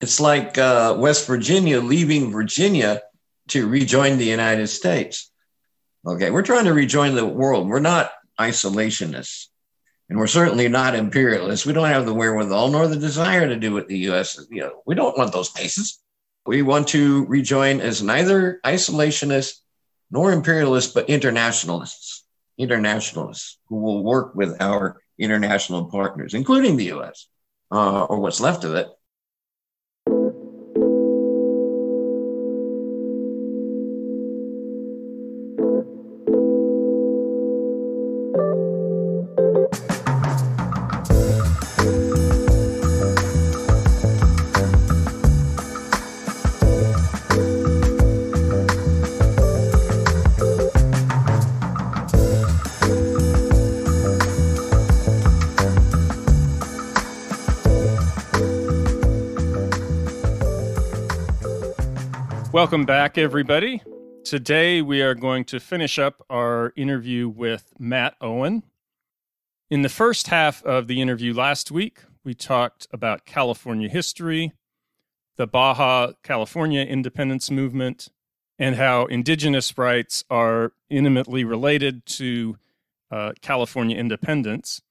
It's like West Virginia leaving Virginia to rejoin the United States. Okay, we're trying to rejoin the world. We're not isolationists, and we're certainly not imperialists. We don't have the wherewithal nor the desire to do what the U.S. We don't want those bases. We want to rejoin as neither isolationists nor imperialists, but internationalists who will work with our international partners, including the U.S. Or what's left of it. Welcome back, everybody. Today, we are going to finish up our interview with Matt Owen. In the first half of the interview last week, we talked about California history, the Baja California independence movement, and how indigenous rights are intimately related to California independence.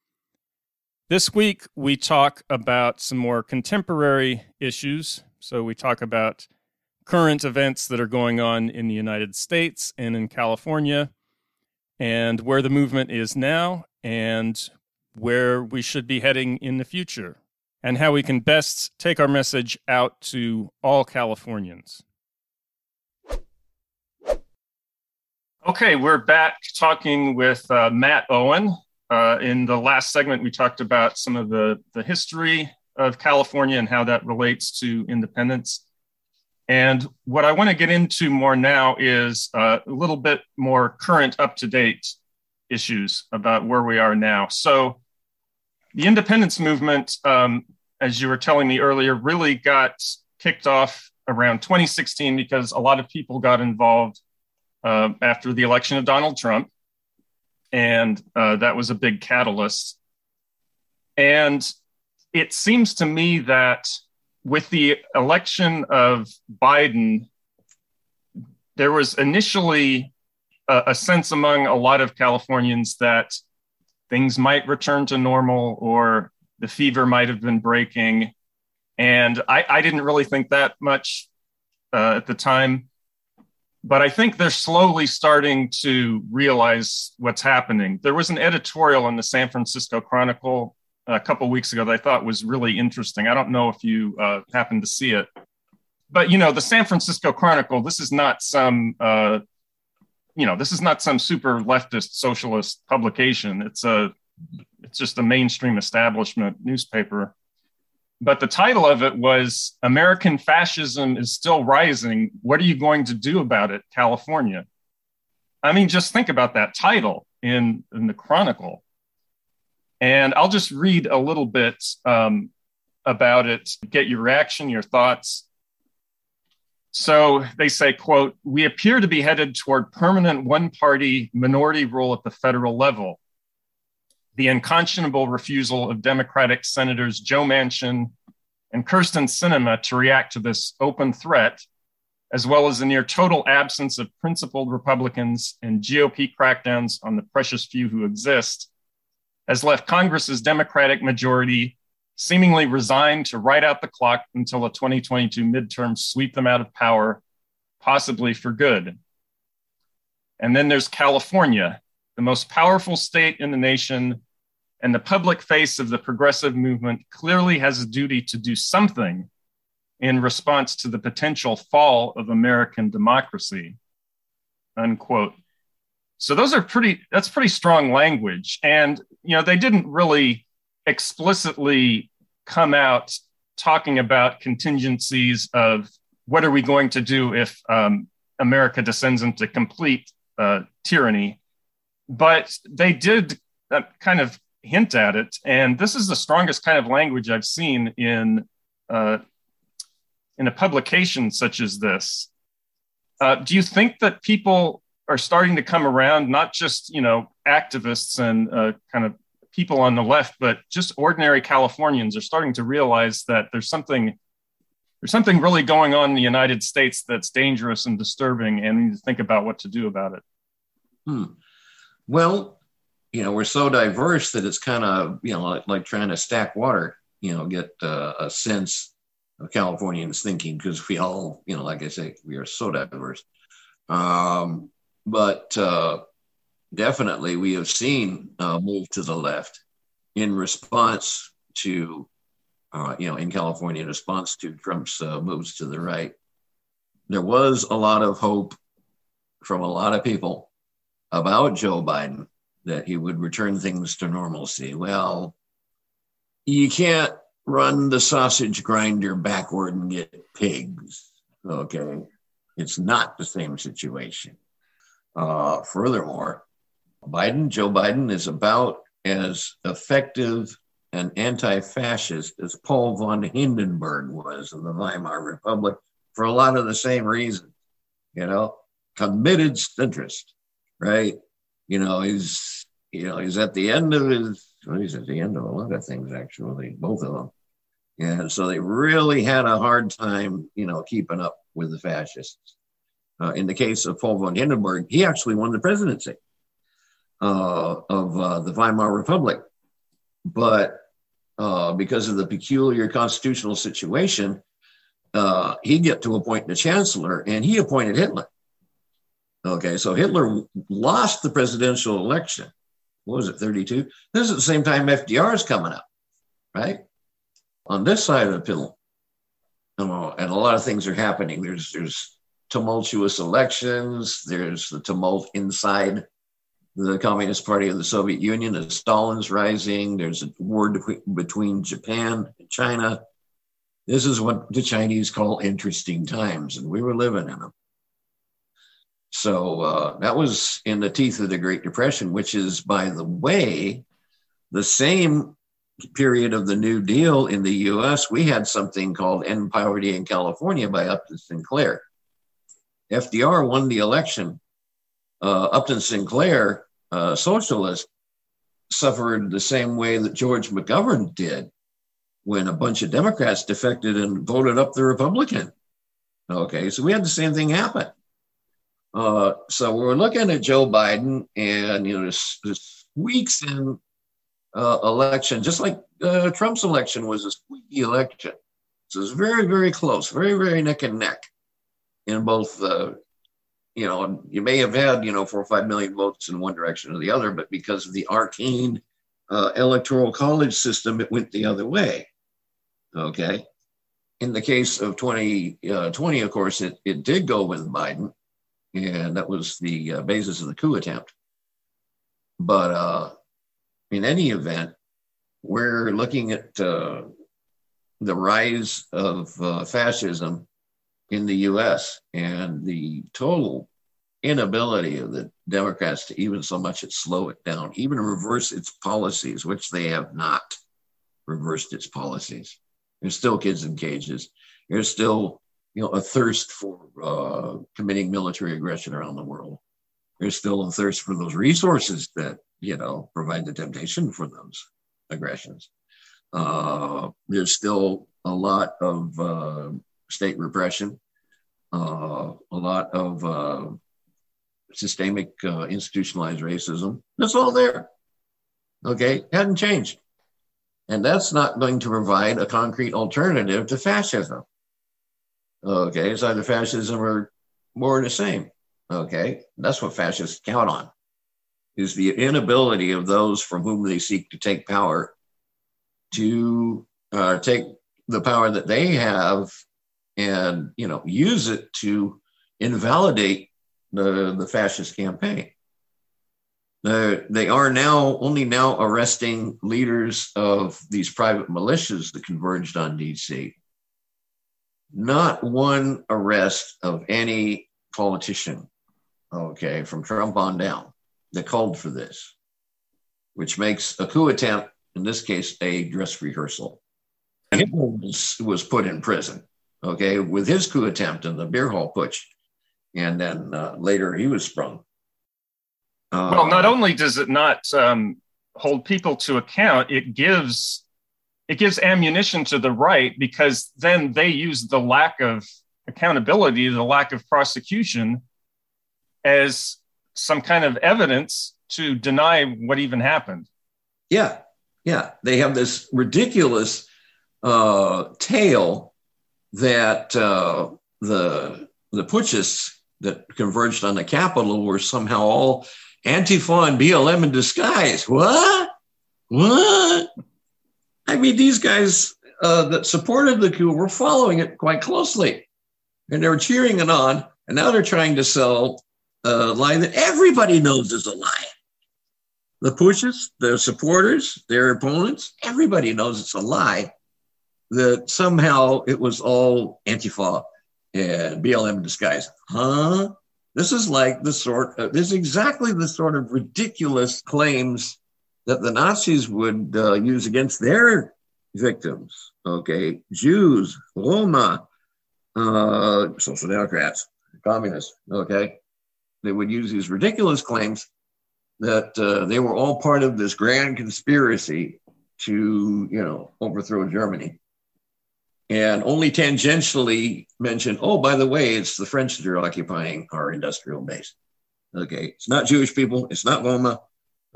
This week, we talk about some more contemporary issues. So we talk about current events that are going on in the United States and in California, and where the movement is now, and where we should be heading in the future, and how we can best take our message out to all Californians. Okay, we're back talking with Matt Owen. In the last segment, we talked about some of the history of California and how that relates to independence. And what I want to get into more now is a little bit more current, up-to-date issues about where we are now. So the independence movement, as you were telling me earlier, really got kicked off around 2016 because a lot of people got involved after the election of Donald Trump. And that was a big catalyst. And it seems to me that with the election of Biden, there was initially a sense among a lot of Californians that things might return to normal or the fever might have been breaking. And I didn't really think that much at the time. But I think they're slowly starting to realize what's happening. There was an editorial in the San Francisco Chronicle a couple of weeks ago that I thought was really interesting. I don't know if you happened to see it, but the San Francisco Chronicle, this is not some super leftist socialist publication. It's just a mainstream establishment newspaper. But the title of it was "American Fascism is Still Rising. What are you going to do about it, California?" I mean, just think about that title in the Chronicle. And I'll just read a little bit about it, get your reaction, your thoughts. So they say, quote, "We appear to be headed toward permanent one-party minority rule at the federal level. The unconscionable refusal of Democratic Senators Joe Manchin and Kyrsten Sinema to react to this open threat, as well as the near total absence of principled Republicans and GOP crackdowns on the precious few who exist, has left Congress's Democratic majority seemingly resigned to ride out the clock until the 2022 midterms sweep them out of power, possibly for good." And then there's California, the most powerful state in the nation, and the public face of the progressive movement, clearly has a duty to do something in response to the potential fall of American democracy, unquote. So that's pretty strong language. And, they didn't really explicitly come out talking about contingencies of what are we going to do if America descends into complete tyranny. But they did kind of hint at it. And this is the strongest kind of language I've seen in a publication such as this. Do you think that people are starting to come around, not just, activists and kind of people on the left, but just ordinary Californians are starting to realize that there's something there's something really going on in the United States that's dangerous and disturbing, and we need to think about what to do about it. Well, we're so diverse that it's kind of, like trying to stack water, get a sense of Californians thinking, because we all, like I say, we are so diverse. But definitely we have seen a move to the left in response to, in California, in response to Trump's moves to the right. There was a lot of hope from a lot of people about Joe Biden that he would return things to normalcy. Well, you can't run the sausage grinder backward and get pigs, okay? It's not the same situation. Furthermore, Joe Biden is about as effective and anti-fascist as Paul von Hindenburg was in the Weimar Republic for a lot of the same reasons, committed centrist, right? He's at the end of he's at the end of a lot of things, actually, both of them. And so they really had a hard time, keeping up with the fascists. In the case of Paul von Hindenburg, he actually won the presidency of the Weimar Republic. But because of the peculiar constitutional situation, he get to appoint the chancellor, and he appointed Hitler. Okay, so Hitler lost the presidential election. What was it, 32? This is at the same time FDR is coming up, right? On this side of the pillow. And a lot of things are happening. There's tumultuous elections. There's the tumult inside the Communist Party of the Soviet Union as Stalin's rising. There's a war between Japan and China. This is what the Chinese call interesting times, and we were living in them. So that was in the teeth of the Great Depression, which is, by the way, the same period of the New Deal in the US. We had something called End Poverty in California by Upton Sinclair. FDR won the election. Upton Sinclair, socialist, suffered the same way that George McGovern did when a bunch of Democrats defected and voted up the Republican. Okay, so we had the same thing happen. So we're looking at Joe Biden, and this weeks in election, just like Trump's election was a squeaky election. So it's very, very close, very, very neck and neck in both. You may have had 4 or 5 million votes in one direction or the other, but because of the arcane electoral college system, it went the other way. Okay. In the case of 2020, of course, it did go with Biden. And that was the basis of the coup attempt. But in any event, we're looking at the rise of fascism in the US and the total inability of the Democrats to even so much as slow it down, even reverse its policies, which they have not reversed its policies. There's still kids in cages. There's still a thirst for committing military aggression around the world. There's still a thirst for those resources that, provide the temptation for those aggressions. There's still a lot of state repression, a lot of systemic institutionalized racism. That's all there. Okay, hadn't changed. And that's not going to provide a concrete alternative to fascism. Okay, it's either fascism or more of the same. Okay, that's what fascists count on, is the inability of those from whom they seek to take power to take the power that they have and use it to invalidate the fascist campaign. They are only now arresting leaders of these private militias that converged on DC. Not one arrest of any politician, okay, from Trump on down, that called for this, which makes a coup attempt, in this case, a dress rehearsal. Hitler was put in prison, okay, with his coup attempt and the beer hall putsch, and then later he was sprung. Well, not only does it not hold people to account, it gives it gives ammunition to the right, because then they use the lack of accountability, the lack of prosecution, as some kind of evidence to deny what even happened. Yeah. They have this ridiculous tale that the putschists that converged on the Capitol were somehow all Antifa and BLM in disguise. What? I mean, these guys that supported the coup were following it quite closely, and they were cheering it on. And now they're trying to sell a lie that everybody knows is a lie. The putschists, their supporters, their opponents, everybody knows it's a lie, that somehow it was all Antifa and BLM in disguise. Huh? This is like this is exactly the sort of ridiculous claims that the Nazis would use against their victims. Okay, Jews, Roma, Social Democrats, Communists. Okay, they would use these ridiculous claims that they were all part of this grand conspiracy to, overthrow Germany, and only tangentially mention, oh, by the way, it's the French that are occupying our industrial base. Okay, it's not Jewish people, it's not Roma.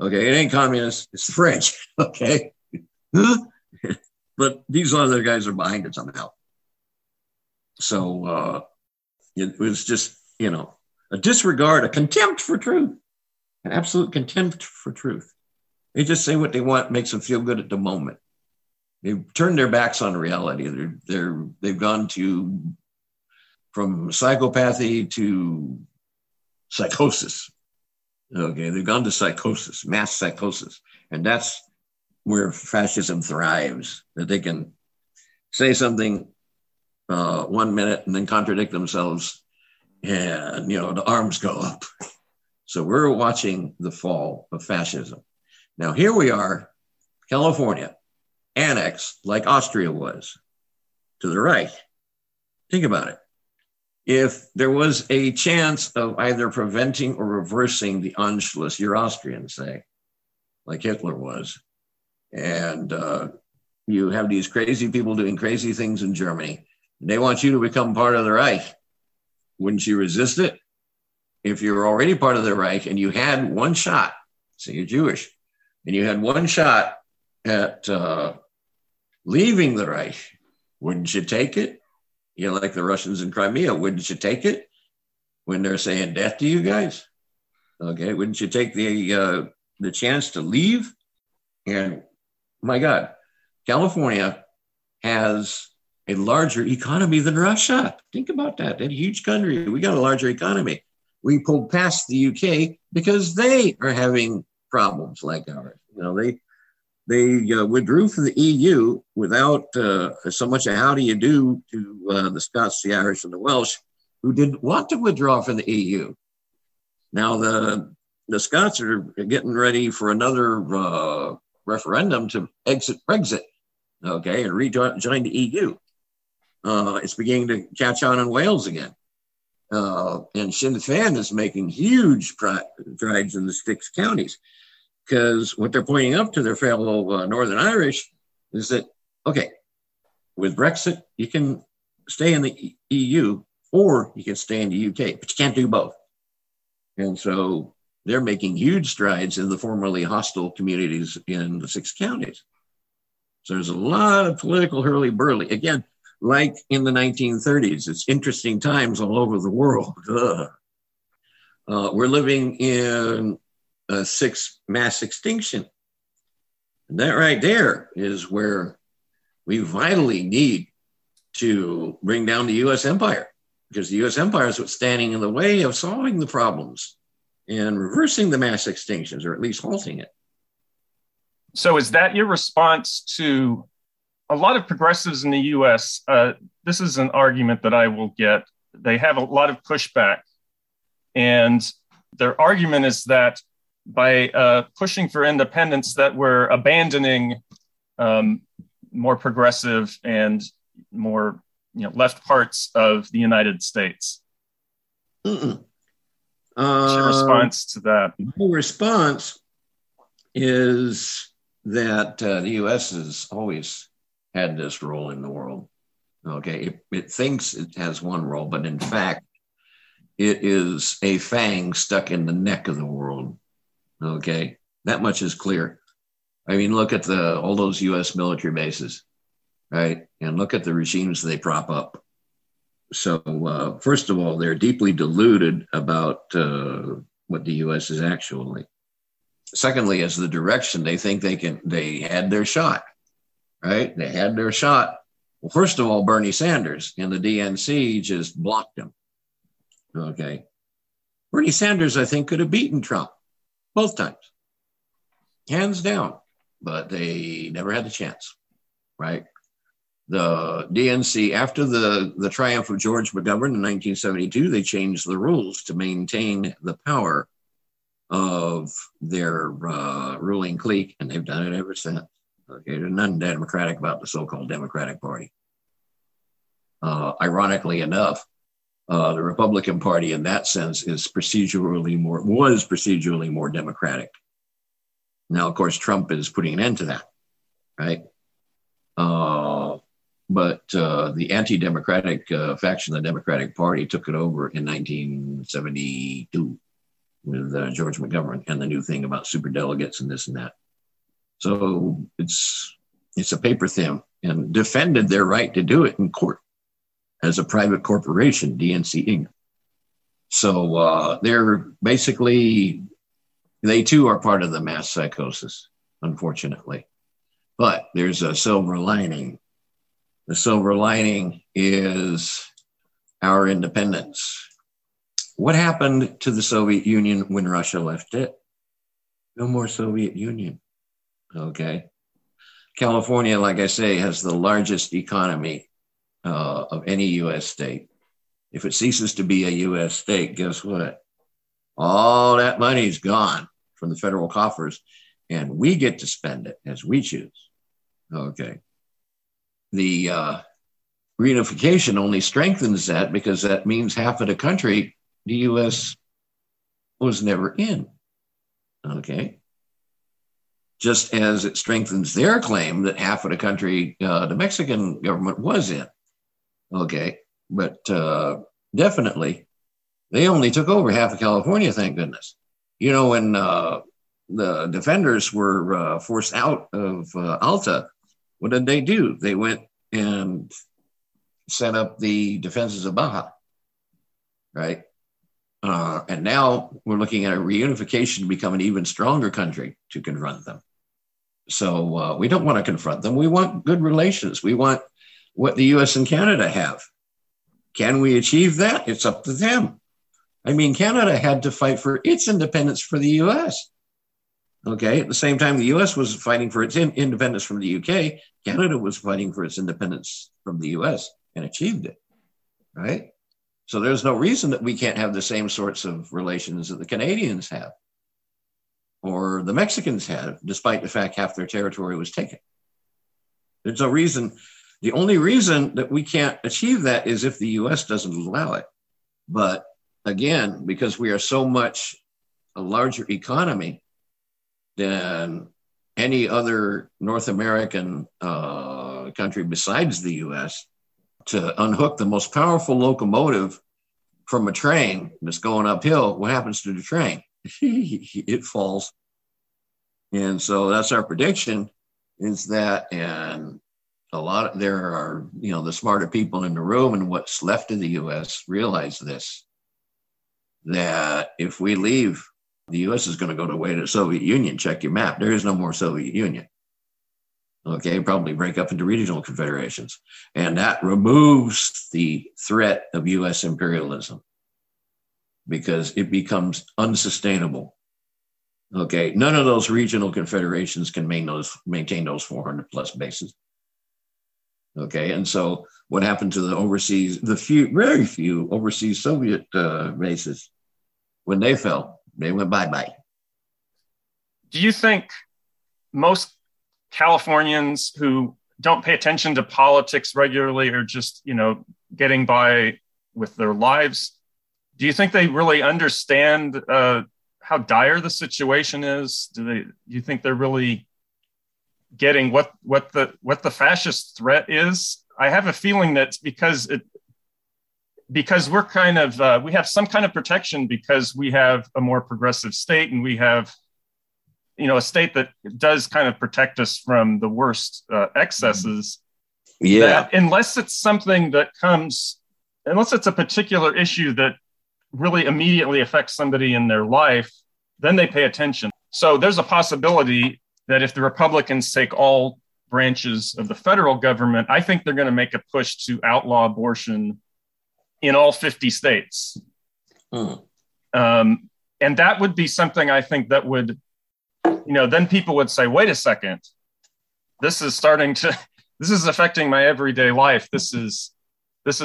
Okay, it ain't communists, it's the French. Okay, but these other guys are behind it somehow. So it was just, a disregard, a contempt for truth. An absolute contempt for truth. They just say what they want, makes them feel good at the moment. They've turned their backs on reality. They've gone from psychopathy to psychosis. Okay, they've gone to psychosis, mass psychosis, and that's where fascism thrives. That they can say something 1 minute and then contradict themselves, and the arms go up. So we're watching the fall of fascism. Now, here we are, California, annexed like Austria was to the right. Think about it. If there was a chance of either preventing or reversing the Anschluss, you're Austrian, say, like Hitler was, and you have these crazy people doing crazy things in Germany, and they want you to become part of the Reich. Wouldn't you resist it? If you're already part of the Reich and you had one shot, say you're Jewish, and you had one shot at leaving the Reich, wouldn't you take it? Like the Russians in Crimea, wouldn't you take it when they're saying death to you guys? Okay, wouldn't you take the chance to leave? And my God, California has a larger economy than Russia. Think about that. That huge country. We got a larger economy. We pulled past the UK because they are having problems like ours. They withdrew from the EU without so much a how do you do to the Scots, the Irish, and the Welsh, who didn't want to withdraw from the EU. Now the Scots are getting ready for another referendum to exit Brexit, okay, and rejoin the EU. It's beginning to catch on in Wales again. And Sinn Féin is making huge strides in the 6 counties, because what they're pointing up to their fellow Northern Irish is that, okay, with Brexit, you can stay in the EU or you can stay in the UK, but you can't do both. And so they're making huge strides in the formerly hostile communities in the 6 counties. So there's a lot of political hurly-burly. Again, like in the 1930s, it's interesting times all over the world. We're living in a 6th mass extinction. And that right there is where we vitally need to bring down the US empire, because the US empire is what's standing in the way of solving the problems and reversing the mass extinctions, or at least halting it. So is that your response to a lot of progressives in the US? This is an argument that I will get. They have a lot of pushback. And their argument is that by pushing for independence, that we're abandoning more progressive and more left parts of the United States. What's your response to that? My response is that the U.S. has always had this role in the world. Okay, it thinks it has one role, but in fact, it is a fang stuck in the neck of the world. Okay, that much is clear. I mean, look at all those U.S. military bases, right? And look at the regimes they prop up. So, first of all, they're deeply deluded about what the U.S. is actually. Secondly, as the direction, they think they had their shot, right? They had their shot. Well, first of all, Bernie Sanders and the DNC just blocked him. Okay. Bernie Sanders, I think, could have beaten Trump both times, hands down, but they never had the chance, right? The DNC, after the triumph of George McGovern in 1972, they changed the rules to maintain the power of their ruling clique, and they've done it ever since. Okay, there's nothing democratic about the so-called Democratic Party. Ironically enough, the Republican Party, in that sense, was procedurally more democratic. Now, of course, Trump is putting an end to that, right? But the anti-democratic faction of the Democratic Party took it over in 1972 with George McGovern and the new thing about superdelegates and this and that. So it's a paper thin, and defended their right to do it in court as a private corporation, DNC Inc. So they're basically, they too are part of the mass psychosis, unfortunately. But there's a silver lining. The silver lining is our independence. What happened to the Soviet Union when Russia left it? No more Soviet Union. Okay. California, like I say, has the largest economy of any U.S. state. If it ceases to be a U.S. state, guess what? All that money's gone from the federal coffers, and we get to spend it as we choose. Okay. The reunification only strengthens that, because that means half of the country the U.S. was never in. Okay. Just as it strengthens their claim that half of the country the Mexican government was in. Okay. But definitely, they only took over half of California, thank goodness. You know, when the defenders were forced out of Alta, what did they do? They went and set up the defenses of Baja, right? And now we're looking at a reunification to become an even stronger country to confront them. So we don't want to confront them. We want good relations. We want what the U.S. and Canada have. Can we achieve that? It's up to them. I mean, Canada had to fight for its independence for the U.S. Okay. At the same time, the U.S. was fighting for its independence from the U.K., Canada was fighting for its independence from the U.S. and achieved it. Right. So there's no reason that we can't have the same sorts of relations that the Canadians have or the Mexicans have, despite the fact half their territory was taken. There's no reason. The only reason that we can't achieve that is if the U.S. doesn't allow it. But again, because we are so much a larger economy than any other North American country besides the U.S., to unhook the most powerful locomotive from a train that's going uphill, what happens to the train? It falls. And so that's our prediction, is that, and there are, the smarter people in the room and what's left of the U.S. realize this, that if we leave, the U.S. is going to go the way of the Soviet Union. Check your map. There is no more Soviet Union. Okay, probably break up into regional confederations. And that removes the threat of U.S. imperialism, because it becomes unsustainable. Okay, none of those regional confederations can maintain those 400 plus bases. Okay, and so what happened to very few overseas Soviet bases? When they fell, they went bye-bye. Do you think most Californians who don't pay attention to politics regularly are just, getting by with their lives, do you think they really understand how dire the situation is? Do you think they're really getting what the fascist threat is. I have a feeling that's because we're kind of we have some kind of protection because we have a more progressive state, and we have, you know, a state that does kind of protect us from the worst excesses. Yeah. That unless it's something that unless it's a particular issue that really immediately affects somebody in their life, then they pay attention. So there's a possibility that if the Republicans take all branches of the federal government, I think they're going to make a push to outlaw abortion in all 50 states. And that would be something I think that would, you know, then people would say, wait a second, this is affecting my everyday life. This is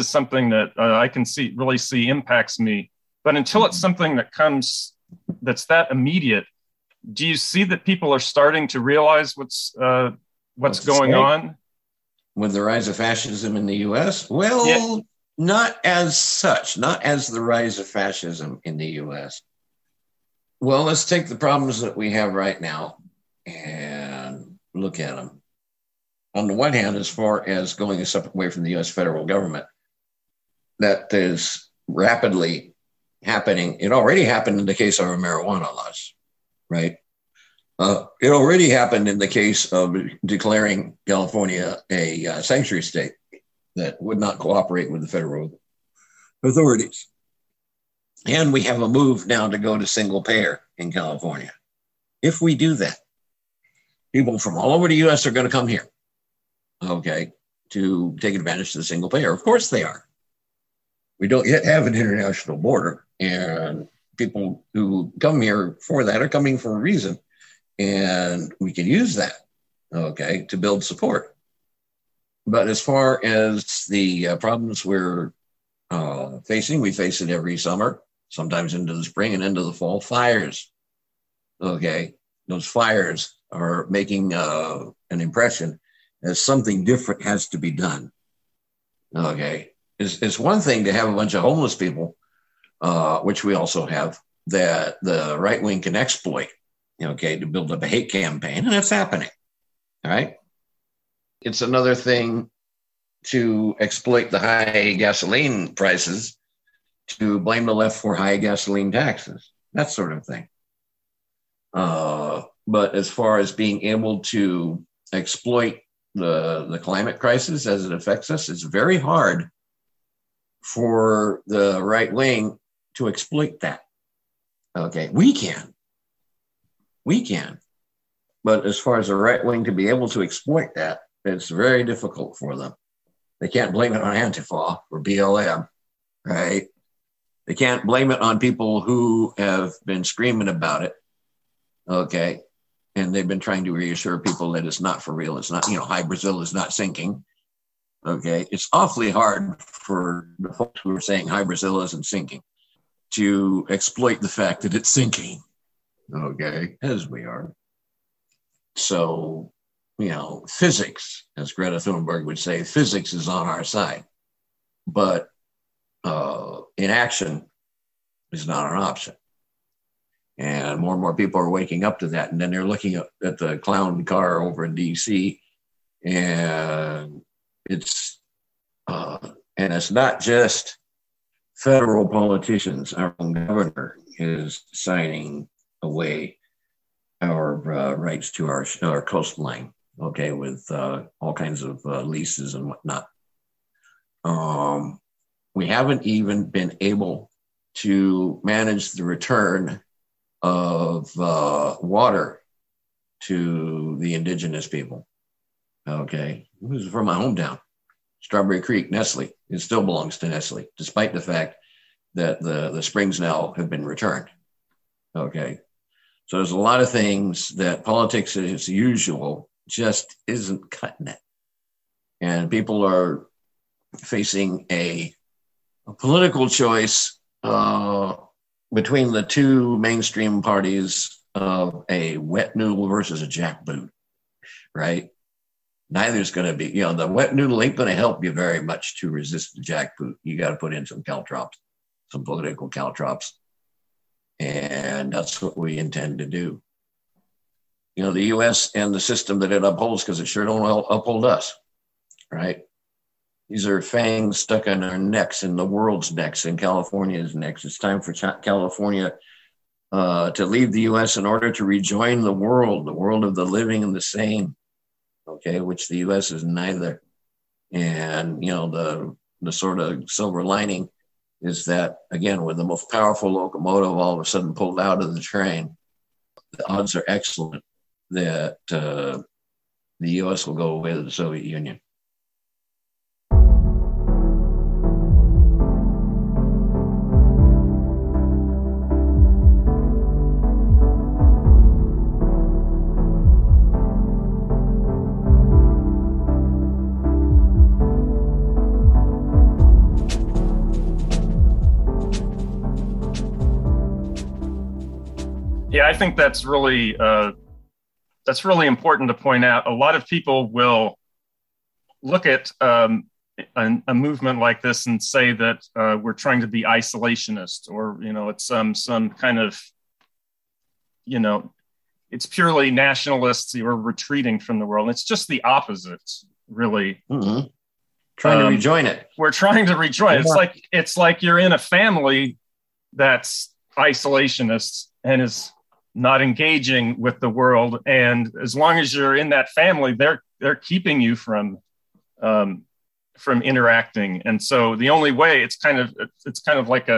something that I can really see impacts me. But until it's something that's that immediate, do you see that people are starting to realize what's going on? With the rise of fascism in the U.S.? Well, yeah. Not as such, not as the rise of fascism in the U.S. Well, let's take the problems that we have right now and look at them. On the one hand, as far as going a step away from the U.S. federal government, that is rapidly happening. It already happened in the case of our marijuana laws, right? It already happened in the case of declaring California a sanctuary state that would not cooperate with the federal authorities. And we have a move now to go to single payer in California. If we do that, people from all over the U.S. are going to come here, okay, to take advantage of the single payer. Of course they are. We don't yet have an international border, and people who come here for that are coming for a reason. And we can use that, okay, to build support. But as far as the problems we're facing, we face it every summer, sometimes into the spring and into the fall, fires, okay? Those fires are making an impression as something different has to be done, okay? It's one thing to have a bunch of homeless people, which we also have, that the right wing can exploit, okay, to build up a hate campaign, and it's happening, all right? It's another thing to exploit the high gasoline prices to blame the left for high gasoline taxes, that sort of thing. But as far as being able to exploit the climate crisis as it affects us, it's very hard for the right wing to exploit that. Okay, we can. But as far as the right wing to be able to exploit that, it's very difficult for them. They can't blame it on Antifa or BLM, right? They can't blame it on people who have been screaming about it, okay? And they've been trying to reassure people that it's not for real. It's not, High Brazil is not sinking, okay? It's awfully hard for the folks who are saying High Brazil isn't sinking to exploit the fact that it's sinking, okay, as we are. So, physics, as Greta Thunberg would say, physics is on our side. But inaction is not an option. And more people are waking up to that. And then they're looking at the clown car over in D.C. And it's not just federal politicians. Our own governor is signing away our rights to our coastline, okay, with all kinds of leases and whatnot. We haven't even been able to manage the return of water to the indigenous people, okay? This is from my hometown, Strawberry Creek, Nestle. It still belongs to Nestle, despite the fact that the springs now have been returned, okay? So there's a lot of things that politics as usual just isn't cutting it. And people are facing a political choice between the two mainstream parties of a wet noodle versus a jackboot, right? Neither's going to be, the wet noodle ain't going to help you very much to resist the jackboot. You got to put in some caltrops, some political caltrops. And that's what we intend to do. the U.S. and the system that it upholds, because it sure don't uphold us, right? These are fangs stuck on our necks, in the world's necks, in California's necks. It's time for California to leave the U.S. in order to rejoin the world of the living and the sane, okay, which the U.S. is neither. And, the sort of silver lining is that, again, with the most powerful locomotive all of a sudden pulled out of the train, the odds are excellent that the U.S. will go away to the Soviet Union. Yeah, I think that's really important to point out. A lot of people will look at a movement like this and say that we're trying to be isolationist, or it's some kind of it's purely nationalists or retreating from the world. It's just the opposite, really. Mm-hmm. Trying to rejoin it. We're trying to rejoin. Yeah. It's like you're in a family that's isolationist and is not engaging with the world, and as long as you're in that family, they're keeping you from interacting. And so the only way, it's kind of like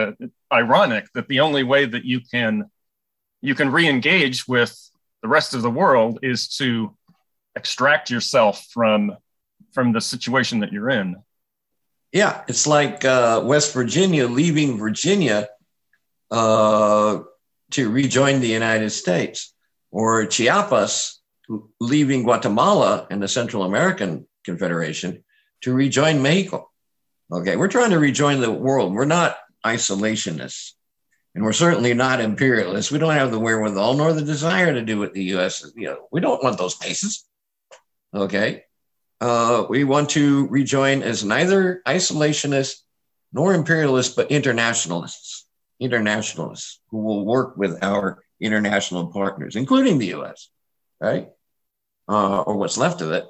ironic that the only way that you can re-engage with the rest of the world is to extract yourself from the situation that you're in. Yeah, it's like West Virginia leaving Virginia to rejoin the United States, or Chiapas leaving Guatemala and the Central American Confederation to rejoin Mexico. Okay, we're trying to rejoin the world. We're not isolationists, and we're certainly not imperialists. We don't have the wherewithal nor the desire to do what the U.S. We don't want those places. Okay, we want to rejoin as neither isolationists nor imperialists, but internationalists who will work with our international partners, including the U.S., right? Or what's left of it.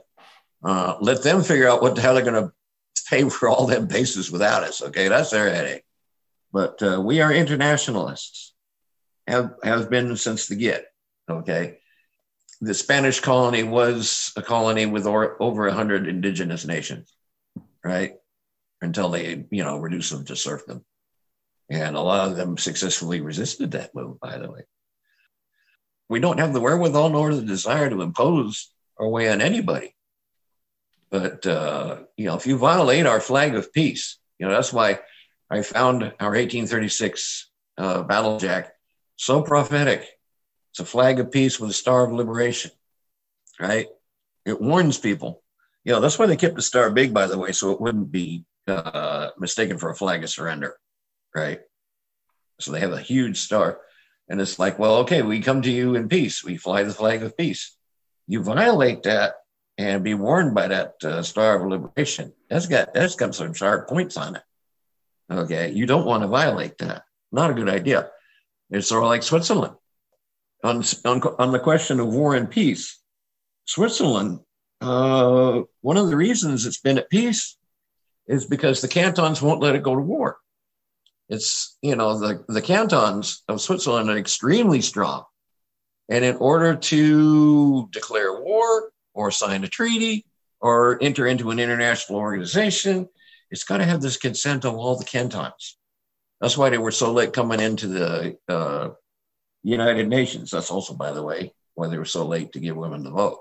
Let them figure out what the hell they're going to pay for all them bases without us, okay? That's their headache. But we are internationalists, have been since the get, okay? The Spanish colony was a colony with over 100 indigenous nations, right? Until they, reduced them to serfdom. And a lot of them successfully resisted that move, by the way. We don't have the wherewithal nor the desire to impose our way on anybody. But, if you violate our flag of peace, that's why I found our 1836 battle jack so prophetic. It's a flag of peace with a star of liberation, right? It warns people. That's why they kept the star big, by the way, so it wouldn't be mistaken for a flag of surrender. Right. So they have a huge star, and it's like, well, okay, we come to you in peace. We fly the flag of peace. You violate that and be warned by that star of liberation. That's got some sharp points on it. Okay. You don't want to violate that. Not a good idea. It's sort of like Switzerland on the question of war and peace. Switzerland, one of the reasons it's been at peace is because the cantons won't let it go to war. It's, the cantons of Switzerland are extremely strong. And in order to declare war or sign a treaty or enter into an international organization, it's got to have this consent of all the cantons. That's why they were so late coming into the United Nations. That's also, by the way, why they were so late to give women the vote.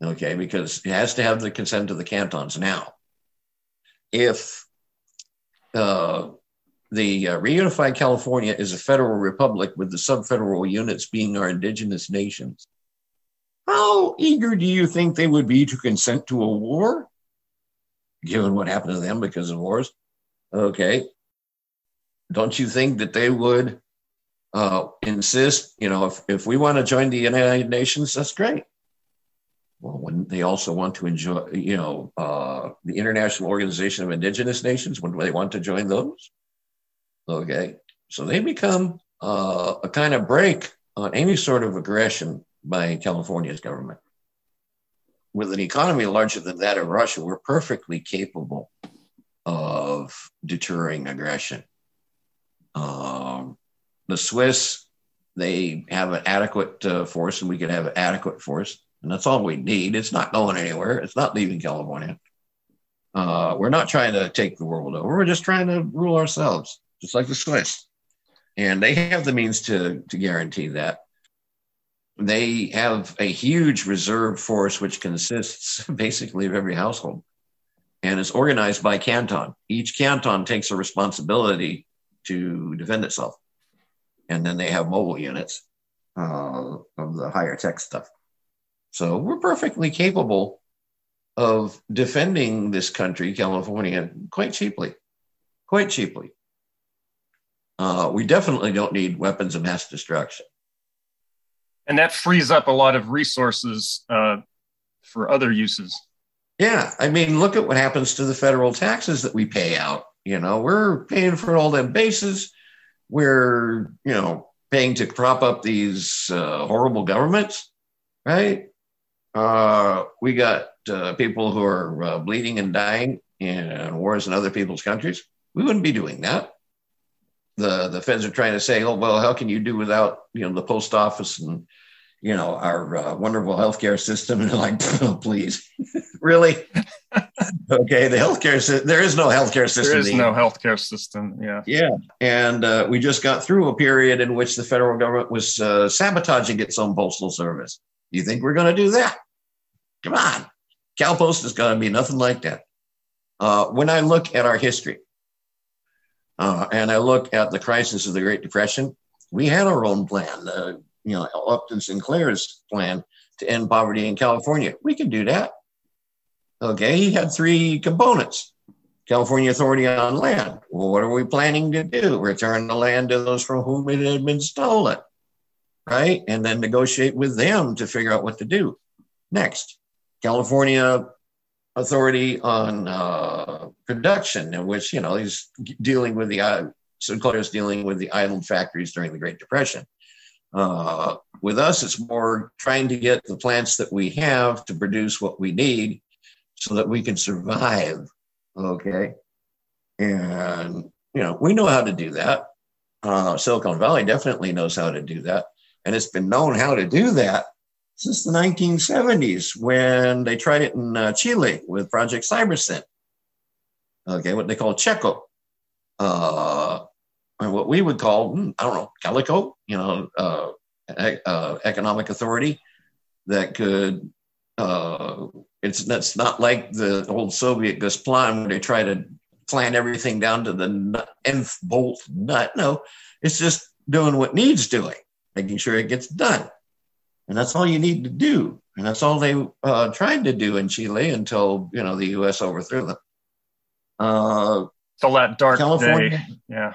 Okay, because it has to have the consent of the cantons now. If the reunified California is a federal republic with the sub-federal units being our indigenous nations, how eager do you think they would be to consent to a war, given what happened to them because of wars? Okay. Don't you think that they would insist, if we want to join the United Nations, that's great. Well, wouldn't they also want to enjoy, the International Organization of Indigenous Nations? Wouldn't they want to join those? Okay, so they become a kind of break on any sort of aggression by California's government. With an economy larger than that of Russia, we're perfectly capable of deterring aggression. The Swiss, they have an adequate force, and we could have an adequate force, and that's all we need. It's not going anywhere. It's not leaving California. We're not trying to take the world over. We're just trying to rule ourselves, just like the Swiss. And they have the means to guarantee that. They have a huge reserve force, which consists basically of every household, and is organized by canton. Each canton takes a responsibility to defend itself. And then they have mobile units of the higher tech stuff. So we're perfectly capable of defending this country, California, quite cheaply. Quite cheaply. We definitely don't need weapons of mass destruction. And that frees up a lot of resources for other uses. Yeah, I mean, look at what happens to the federal taxes that we pay out. You know, we're paying for all them bases. We're, paying to prop up these horrible governments, right? We got people who are bleeding and dying in wars in other people's countries. We wouldn't be doing that. The feds are trying to say, oh, well, how can you do without, the post office and, our wonderful healthcare system? And they're like, oh, please, really? Okay, the healthcare system, there is no healthcare system. There is no healthcare system, yeah. Yeah, and we just got through a period in which the federal government was sabotaging its own postal service. You think we're going to do that? Come on. CalPost is going to be nothing like that. When I look at our history, and I look at the crisis of the Great Depression, we had our own plan, Upton Sinclair's plan to end poverty in California. We can do that. Okay, he had three components. California Authority on Land. Well, what are we planning to do? Return the land to those from whom it had been stolen, right? And then negotiate with them to figure out what to do. Next, California Authority on Production, in which, he's dealing with Sinclair's dealing with the idle factories during the Great Depression. With us, it's more trying to get the plants that we have to produce what we need so that we can survive, okay? And, we know how to do that. Silicon Valley definitely knows how to do that. And it's been known how to do that since the 1970s when they tried it in Chile with Project Cybersyn. Okay, what they call Checo. And what we would call, Calico, economic authority that could, that's not like the old Soviet Gosplan where they try to plan everything down to the nth bolt nut. No, it's just doing what needs doing, making sure it gets done. And that's all you need to do. And that's all they tried to do in Chile until, the U.S. overthrew them. Till that dark California, day. Yeah.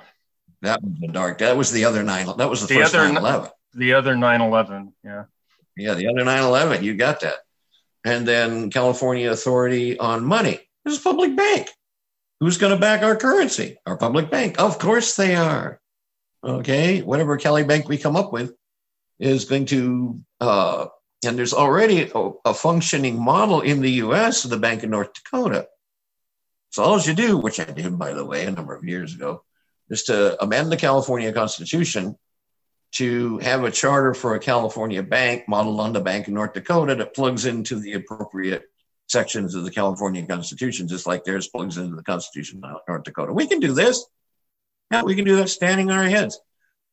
That was the dark. That was the other 9. That was the first 9/11. The other 9/11. Yeah. Yeah, the other 9/11. You got that. And then California Authority on Money. This is a public bank. Who's going to back our currency? Our public bank. Of course they are. Okay. Whatever Cali Bank we come up with is going to, and there's already a functioning model in the U.S. of the Bank of North Dakota. So all you do, which I did, by the way, a number of years ago, is to amend the California Constitution to have a charter for a California bank modeled on the Bank of North Dakota that plugs into the appropriate sections of the California Constitution, just like theirs plugs into the Constitution of North Dakota. We can do this. Yeah, we can do that standing on our heads.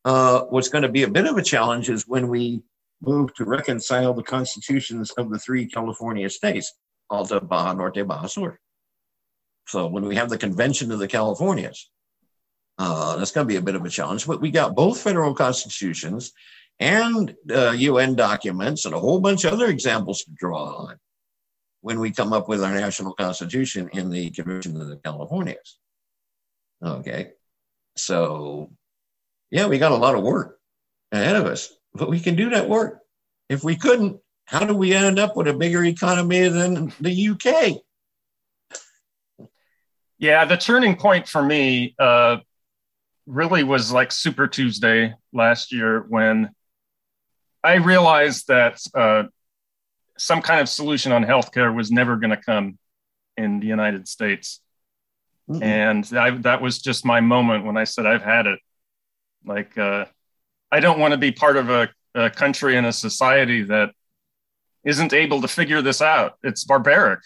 What's going to be a bit of a challenge is when we move to reconcile the constitutions of the 3 California states, Alta, Baja Norte, Baja Sur. So when we have the Convention of the Californias, that's going to be a bit of a challenge. But we got both federal constitutions and UN documents and a whole bunch of other examples to draw on when we come up with our national constitution in the Convention of the Californias. Okay. So, yeah, we got a lot of work ahead of us, but we can do that work. If we couldn't, how do we end up with a bigger economy than the UK? Yeah, the turning point for me really was like Super Tuesday last year when I realized that some kind of solution on healthcare was never going to come in the United States. Mm-hmm. And that was just my moment when I said, I've had it. Like, I don't want to be part of a country and a society that isn't able to figure this out. It's barbaric.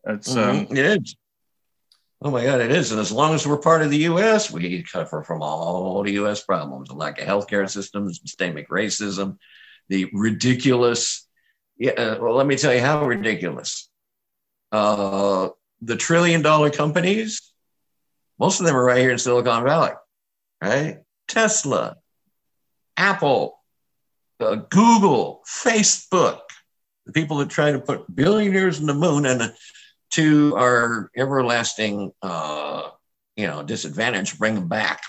It's it is. Oh my God, it is. And as long as we're part of the U.S., we suffer from all the U.S. problems, the lack of healthcare systems, systemic racism, the ridiculous. Well, let me tell you how ridiculous. The $1 trillion companies, most of them are right here in Silicon Valley, right? Tesla, Apple, Google, Facebook, the people that try to put billionaires in the moon and to our everlasting, disadvantage, bring them back.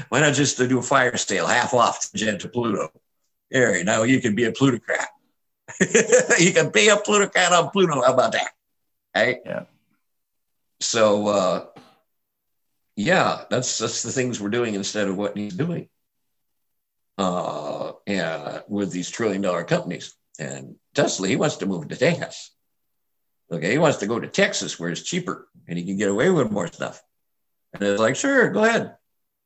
Why not just do a fire sale, half off to Pluto? There, now you can be a plutocrat. You can be a plutocrat on Pluto. How about that? Right? Yeah. So, that's the things we're doing instead of what he's doing. With these $1 trillion companies. And Tesla, he wants to move to Texas. Okay, he wants to go to Texas where it's cheaper and he can get away with more stuff. And it's like, sure, go ahead.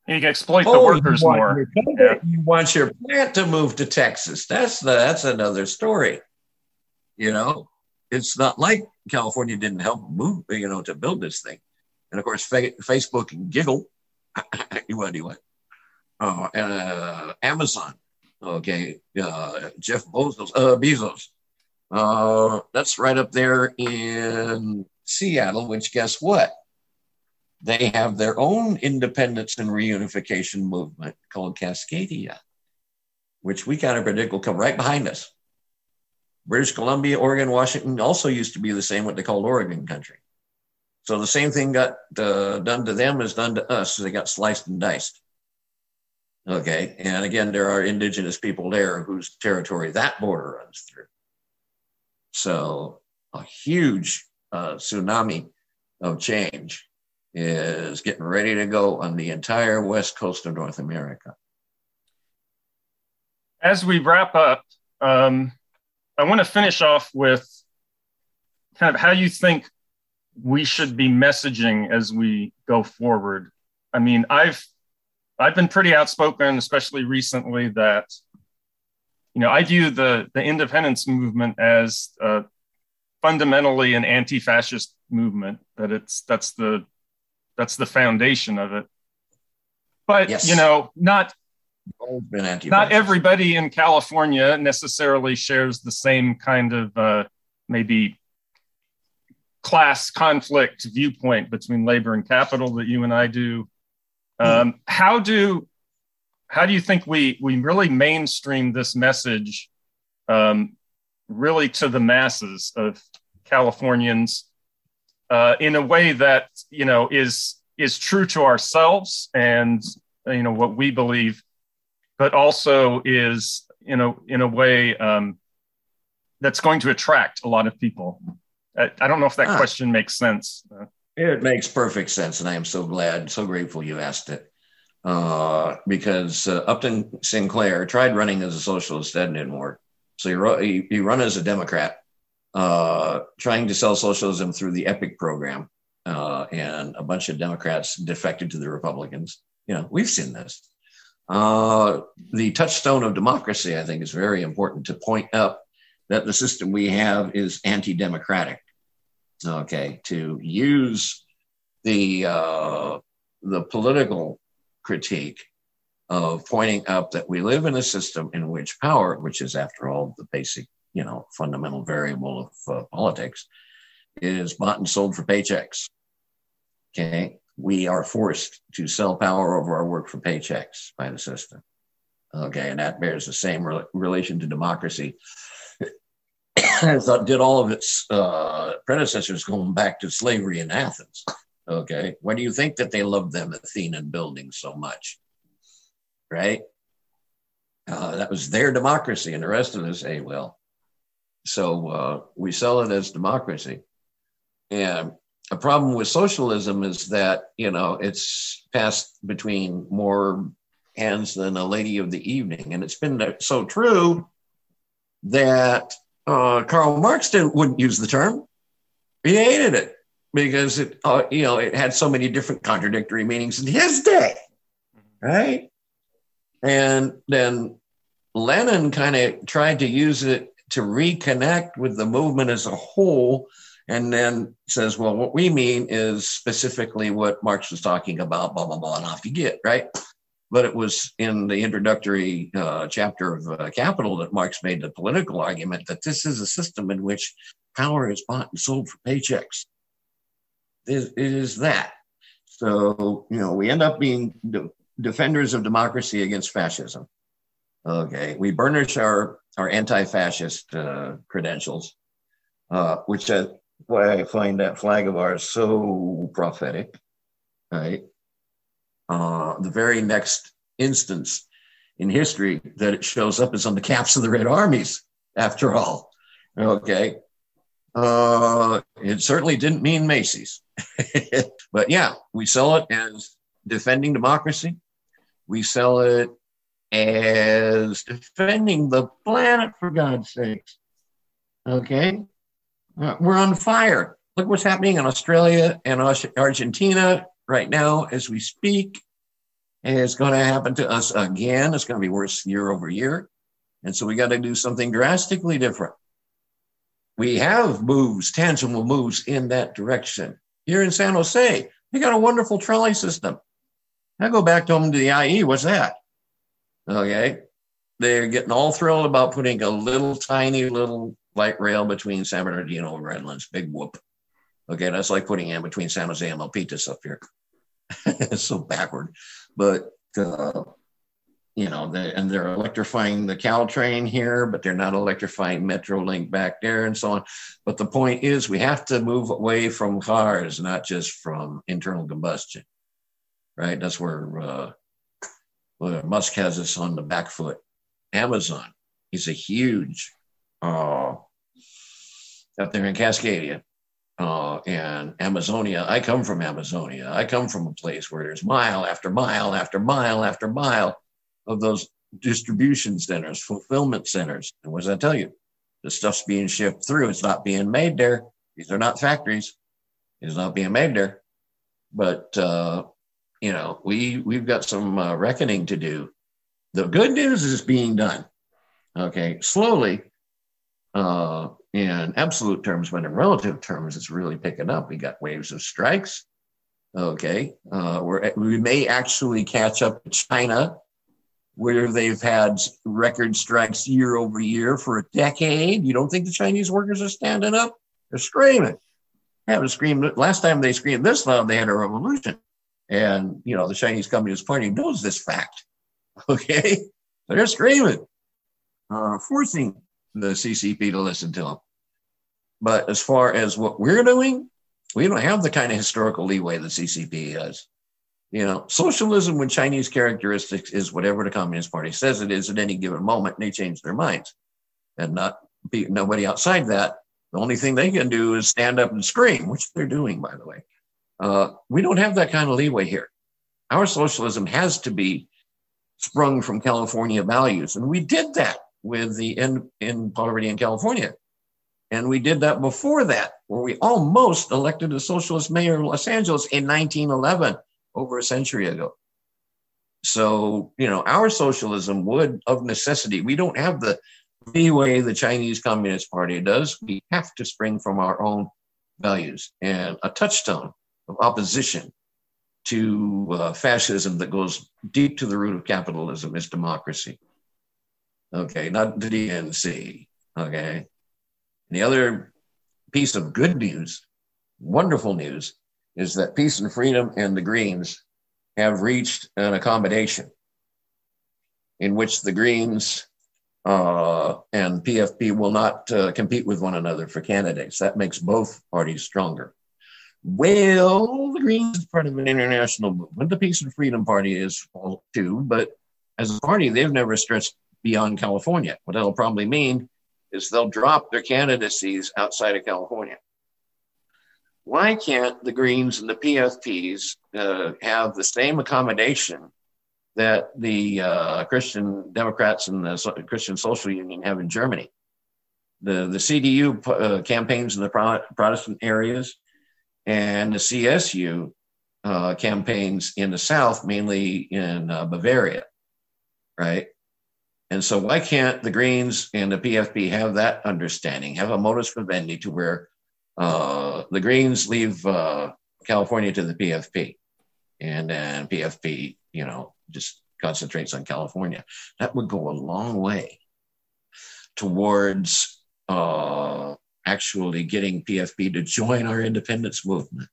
You can exploit the workers more. You want your plant to move to Texas. That's another story. It's not like California didn't help move, to build this thing. And of course, Facebook and Giggle, what do you want? Amazon, okay, Jeff Bezos. That's right up there in Seattle, which guess what? They have their own independence and reunification movement called Cascadia, which we kind of predict will come right behind us. British Columbia, Oregon, Washington also used to be the same, what they called Oregon country. So the same thing got done to them as done to us. So they got sliced and diced. Okay. And again, there are indigenous people there whose territory that border runs through. So a huge tsunami of change is getting ready to go on the entire west coast of North America. As we wrap up, I want to finish off with kind of how you think we should be messaging as we go forward. I mean, I've been pretty outspoken, especially recently, that I view the independence movement as fundamentally an anti-fascist movement. That's the foundation of it. But yes. Not everybody in California necessarily shares the same kind of maybe class conflict viewpoint between labor and capital that you and I do. How do you think we really mainstream this message really to the masses of Californians in a way that is true to ourselves and what we believe, but also is in a way that's going to attract a lot of people? I don't know if that question makes sense. It makes perfect sense, and I am so grateful you asked it. Because Upton Sinclair tried running as a socialist, that didn't work. So he run as a Democrat, trying to sell socialism through the EPIC program, and a bunch of Democrats defected to the Republicans. We've seen this. The touchstone of democracy, I think, is very important to point up that the system we have is anti-democratic. Okay, to use the political critique of pointing up that we live in a system in which power, which is after all the basic, fundamental variable of politics, is bought and sold for paychecks. Okay, we are forced to sell power over our work for paychecks by the system. Okay, and that bears the same relation to democracy as did all of its predecessors going back to slavery in Athens. Okay, why do you think that they loved them Athenan buildings so much? Right? That was their democracy, and the rest of us say, well, so we sell it as democracy. And a problem with socialism is that, it's passed between more hands than a lady of the evening. And it's been so true that Karl Marx wouldn't use the term. He hated it because it had so many different contradictory meanings in his day, right? And then Lenin kind of tried to use it to reconnect with the movement as a whole, and then says, well, what we mean is specifically what Marx was talking about, blah, blah, blah, and off you get, right? But it was in the introductory chapter of Capital that Marx made the political argument that this is a system in which power is bought and sold for paychecks. It is that. So, we end up being defenders of democracy against fascism. Okay, we burnish our anti-fascist credentials, which is why I find that flag of ours so prophetic, right? The very next instance in history that it shows up is on the caps of the Red Armies, after all. Okay. It certainly didn't mean Macy's. But yeah, we sell it as defending democracy. We sell it as defending the planet, for God's sakes. Okay. We're on fire. Look what's happening in Australia and Argentina right now as we speak. And it's going to happen to us again. It's going to be worse year over year. And so we got to do something drastically different. We have moves, tangible moves in that direction. Here in San Jose, they got a wonderful trolley system. I go back to them to the IE. What's that? Okay. They're getting all thrilled about putting a tiny little light rail between San Bernardino and Redlands. Big whoop. Okay. That's like putting in between San Jose and Milpitas up here. It's so backward. But, they're electrifying the Caltrain here, but they're not electrifying Metrolink back there and so on. But the point is we have to move away from cars, not just from internal combustion, right? That's where Musk has us on the back foot. Amazon is a huge, up there in Cascadia and Amazonia. I come from Amazonia. I come from a place where there's mile after mile after mile after mile of those distribution centers, fulfillment centers. And what does that tell you? The stuff's being shipped through. It's not being made there. These are not factories. It's not being made there. But, we've got some reckoning to do. The good news is being done. Okay, slowly, in absolute terms, but in relative terms, it's really picking up. We got waves of strikes. Okay, we may actually catch up to China, where they've had record strikes year over year for a decade. You don't think the Chinese workers are standing up? They're screaming. They haven't screamed. Last time they screamed this loud, they had a revolution. And, the Chinese Communist Party knows this fact. Okay? So they're screaming, forcing the CCP to listen to them. But as far as what we're doing, we don't have the kind of historical leeway the CCP has. Socialism with Chinese characteristics is whatever the Communist Party says it is at any given moment, and they change their minds. And nobody outside that, the only thing they can do is stand up and scream, which they're doing, by the way. We don't have that kind of leeway here. Our socialism has to be sprung from California values. And we did that with the end in poverty in California. And we did that before that, where we almost elected a socialist mayor of Los Angeles in 1911. Over a century ago. So, our socialism would, of necessity, we don't have the leeway the Chinese Communist Party does. We have to spring from our own values. And a touchstone of opposition to fascism that goes deep to the root of capitalism is democracy. Okay, not the DNC. Okay. And the other piece of good news, wonderful news, is that Peace and Freedom and the Greens have reached an accommodation in which the Greens and PFP will not compete with one another for candidates. That makes both parties stronger. Well, the Greens is part of an international movement. The Peace and Freedom Party is too, but as a party, they've never stretched beyond California. What that'll probably mean is they'll drop their candidacies outside of California. Why can't the Greens and the PFPs have the same accommodation that the Christian Democrats and the Christian Social Union have in Germany. The CDU campaigns in the Protestant areas, and the CSU campaigns in the South, mainly in Bavaria, right? And so why can't the Greens and the PFP have that understanding, have a modus vivendi to where the Greens leave California to the PFP, and then PFP, just concentrates on California? That would go a long way towards actually getting PFP to join our independence movement.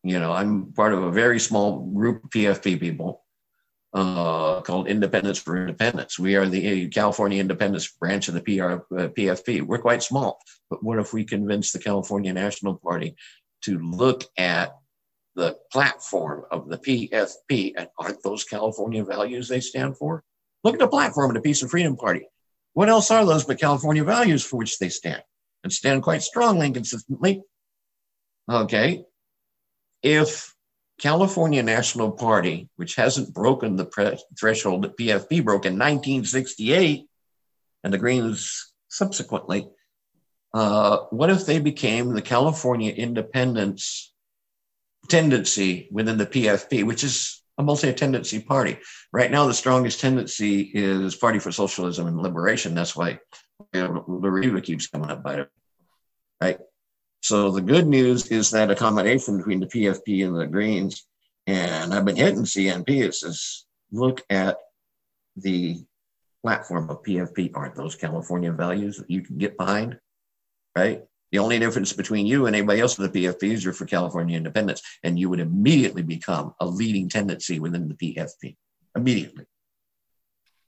I'm part of a very small group of PFP people called Independence for Independence. We are the California Independence branch of the PFP. We're quite small, but what if we convince the California National Party to look at the platform of the PFP, and aren't those California values they stand for? Look at the platform of the Peace and Freedom Party. What else are those but California values for which they stand, and stand quite strongly and consistently? Okay. If California National Party, which hasn't broken the threshold that PFP broke in 1968, and the Greens subsequently, what if they became the California independence tendency within the PFP, which is a multi-tendency party? Right now, the strongest tendency is Party for Socialism and Liberation. That's why Lariva keeps coming up by it, right? So the good news is that a combination between the PFP and the Greens, and I've been hitting CNP, it says, look at the platform of PFP. Aren't those California values that you can get behind, right? The only difference between you and anybody else in the PFP is you're for California independence, and you would immediately become a leading tendency within the PFP, immediately.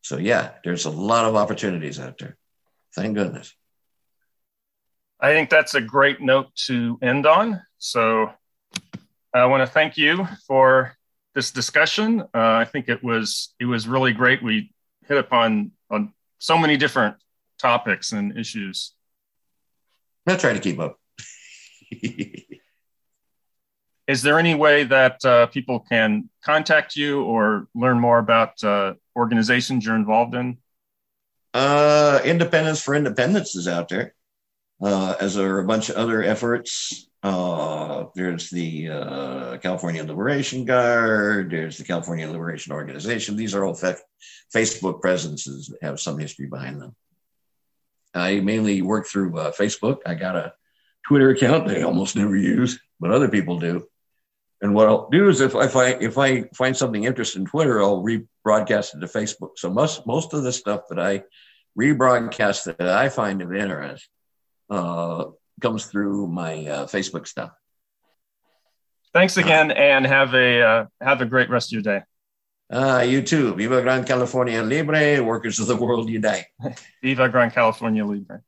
So yeah, there's a lot of opportunities out there. Thank goodness. I think that's a great note to end on. So I want to thank you for this discussion. I think it was really great. We hit upon on so many different topics and issues. I'll try to keep up. Is there any way that people can contact you or learn more about organizations you're involved in? Independence for Independence is out there. As are a bunch of other efforts. There's the California Liberation Guard. There's the California Liberation Organization. These are all Facebook presences that have some history behind them. I mainly work through Facebook. I got a Twitter account that I almost never use, but other people do. And what I'll do is if I find something interesting in Twitter, I'll rebroadcast it to Facebook. So most of the stuff that I rebroadcast that I find of interest comes through my Facebook stuff. Thanks again, and have a great rest of your day. You too. Viva Gran California Libre, workers of the world unite. Viva Gran California Libre.